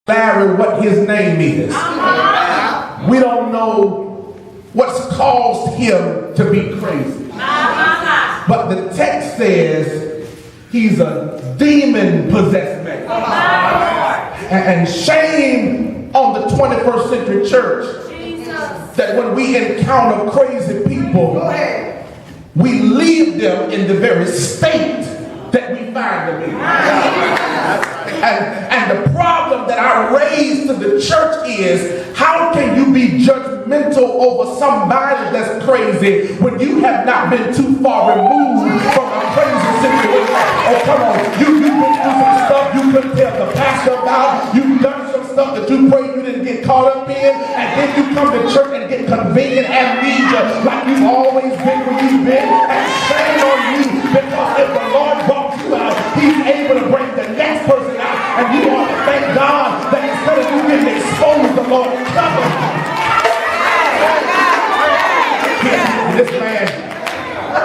Larry what his name is. We don't know what's caused him to be crazy. But the text says he's a demon-possessed man. And shame on the 21st century church that when we encounter crazy people, we leave them in the very state that we find them in. And the problem that I raise to the church is, how can you be judgmental over somebody that's crazy when you have not been too far removed from a crazy situation? Oh, come on. You've been through some stuff you couldn't tell the pastor about. You've done some stuff that you prayed you didn't get caught up in. And then you come to church and get convenient amnesia like you've always been where you've been. And shame on you, because if the Lord brought you out, he's able to bring the next person out. And you ought to thank God that instead of you getting exposed, the Lord covered.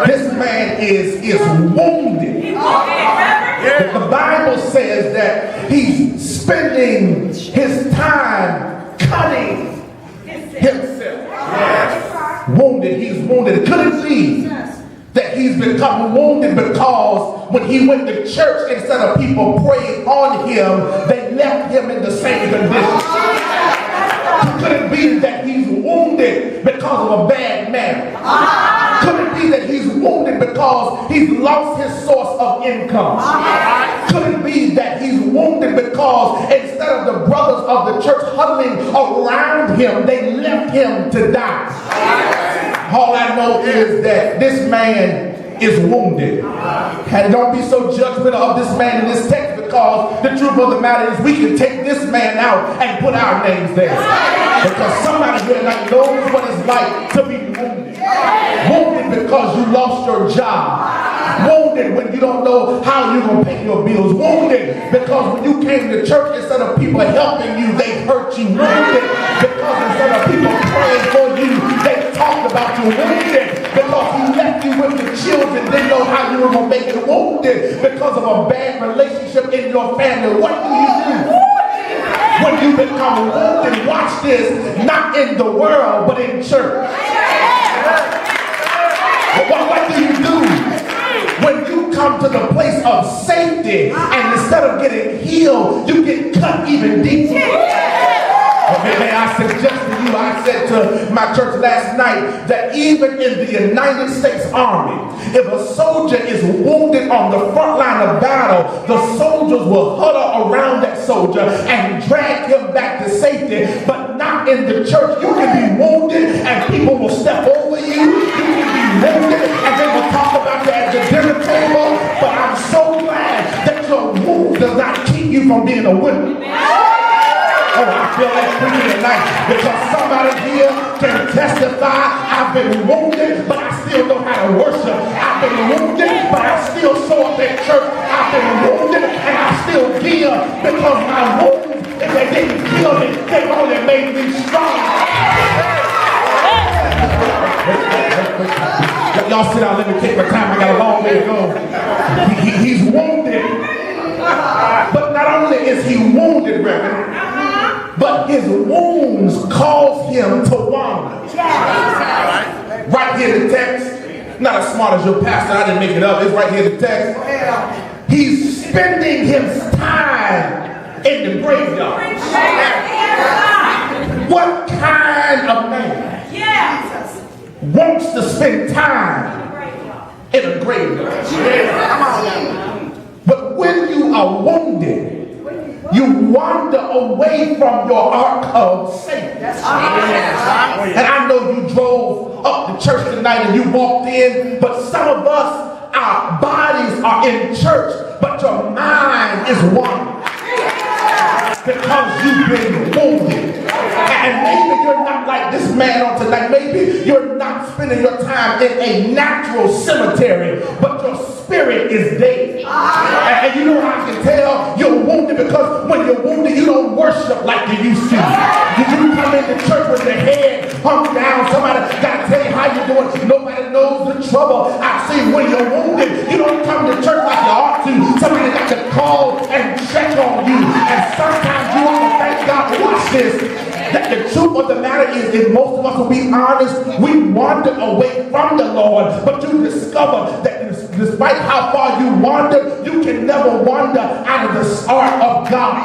This man is wounded. The Bible says that he's spending his time cutting himself. Wounded, he's wounded. Could it be that he's become wounded because when he went to church, instead of people praying on him, they left him in the same condition? Could it be that he's wounded because of a bad marriage? Could it be that he's wounded because he's lost his source of income? Could it be that he's wounded because instead of the brothers of the church huddling around him, they left him to die? All I know is that this man is wounded. And don't be so judgmental of this man in this text, because the truth of the matter is we can take this man out and put our names there. Because somebody here tonight knows what it's like to be wounded. Wounded because you lost your job. Wounded when you don't know how you're going to pay your bills. Wounded because when you came to church, instead of people helping you, they hurt you. Wounded because instead of people praying for you, they talked about you. Wounded because he left you with the children, didn't know how you were going to make it. Wounded because of a bad relationship in your family. What do? When you become wounded, watch this, not in the world, but in church. What do you do when you come to the place of safety and instead of getting healed, you get cut even deeper? May I suggest to you, I said to my church last night that even in the United States Army, if a soldier is wounded on the front line of battle, the soldiers will huddle around that soldier and drag him back to safety. But not in the church. You can be wounded and people will step over you. You can be wounded and they will talk about you at the dinner table. But I'm so glad that your wound does not keep you from being a winner. Oh, I feel like preaching tonight because somebody here can testify. I've been wounded, but I still know how to worship. I've been wounded, but I still show up at church. I've been wounded, and I still give because my wounds, if they didn't kill me, they only made me strong. Y'all sit down, let me take my time. I got a long way to go. He's wounded. But not only is he wounded, Reverend, but his wounds cause him to wander. Right here in the text, not as smart as your pastor, I didn't make it up, it's right here in the text. He's spending his time in the graveyard. What kind of man wants to spend time in a graveyard? But when you are wounded, you wander away from your ark of safety. And I know you drove up to church tonight and you walked in, but some of us, our bodies are in church, but your mind is wandering because you've been wounded. And maybe you're not like this man on tonight. Maybe you're not spending your time in a natural cemetery, but your spirit is dead. And you know how I can tell you're wounded? Because when you're wounded, you don't worship like you used to. You come into church with your head hung down. Somebody got to tell you how you're doing. Nobody knows the trouble. I see when you're wounded, you don't come to church like you ought to. Somebody got to call and check on you. And sometimes you ought to thank this, that the truth of the matter is, if most of us will be honest, we wander away from the Lord, but you discover that despite how far you wander, you can never wander out of the heart of God.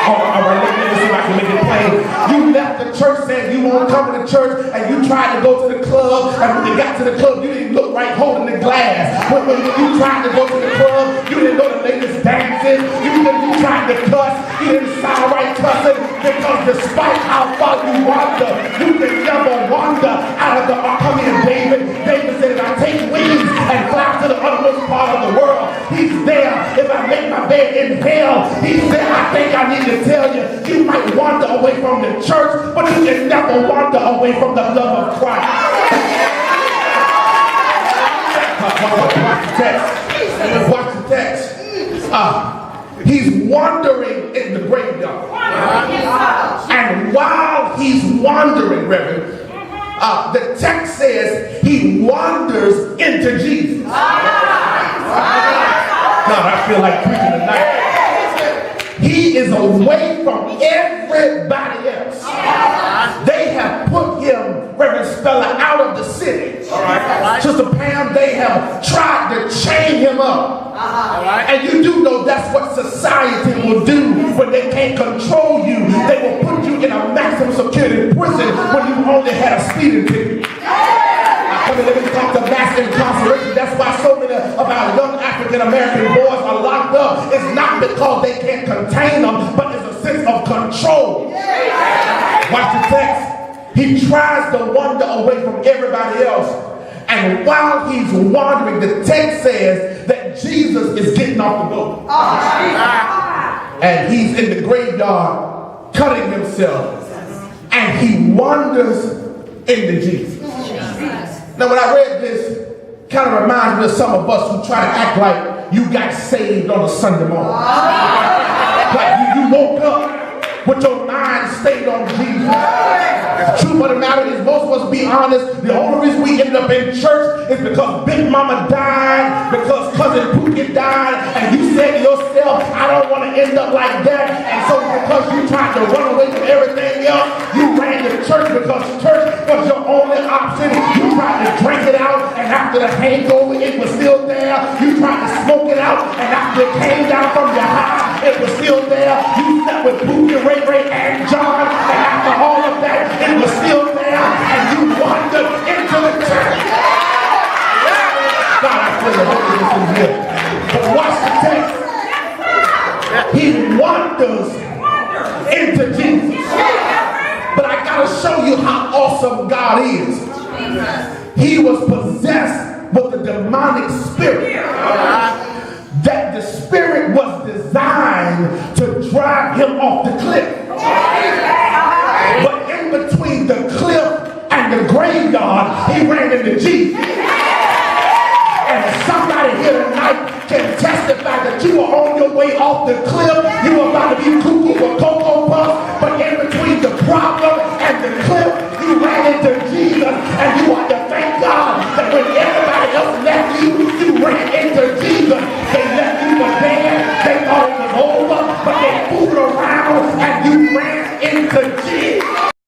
All right, let me see if I can make it plain. You left the church saying you won't come to the church, and you tried to go to the club, and when you got to the club, you didn't look right holding the glass. When you tried to go to the club, you didn't know the latest dancing. You tried to cuss, you didn't sound right cussing, because despite how far you wander, you can never wander out of the ark. Come here, David. David said, if I take wings and fly to the uttermost part of the world, he's there. If I make my bed in hell, he's there. I think I need to tell you, you might wander away from the church, but you can never wander away from the love of Christ. Watch the text. Watch the text. He's wandering in the graveyard. And while he's wandering, Reverend, the text says he wanders into Jesus. Now I feel like preaching tonight. He is away from everybody else. They have put him, Reverend Speller, out of the city. Sister Pam, they have tried to chain him up. And you do know that's what society will do when they can't control you. They will put you in a maximum security prison when you only had a speeding ticket. Let me talk to mass incarceration. That's why so many of our young African American boys are locked up. It's not because they can't contain them, but it's a sense of control. Watch the text. He tries to wander away from everybody else. And while he's wandering, the text says that Jesus is getting off the boat. And he's in the graveyard cutting himself. And he wanders into Jesus. Now, when I read this, kind of reminds me of some of us who try to act like you got saved on a Sunday morning. Like you woke up with your mind stayed on Jesus. The truth of the matter is, most of us, be honest, the only reason we ended up in church is because Big Mama died, because Cousin Pookie died, and you said to yourself, I don't want to end up like that. And so because you tried to run away from everything else, you ran to church because church was your only option. You tried to drink it out, and after the hangover, it was still there. You tried to smoke it out, and after it came down from your high, it was still there. You slept with Pookie, Ray, and John, and after all of that, it was still there, and you wandered into the church. God, I feel the Holy Ghost in here. But watch the text. He wanders into Jesus. But I gotta show you how awesome God is. He was possessed with a demonic spirit. That the spirit was designed to drive him off the cliff. But in between the cliff and the graveyard, he ran into Jesus. And somebody here tonight can testify that you were on your way off the cliff. You were about to be cuckoo for Cocoa Puffs, but in between the problem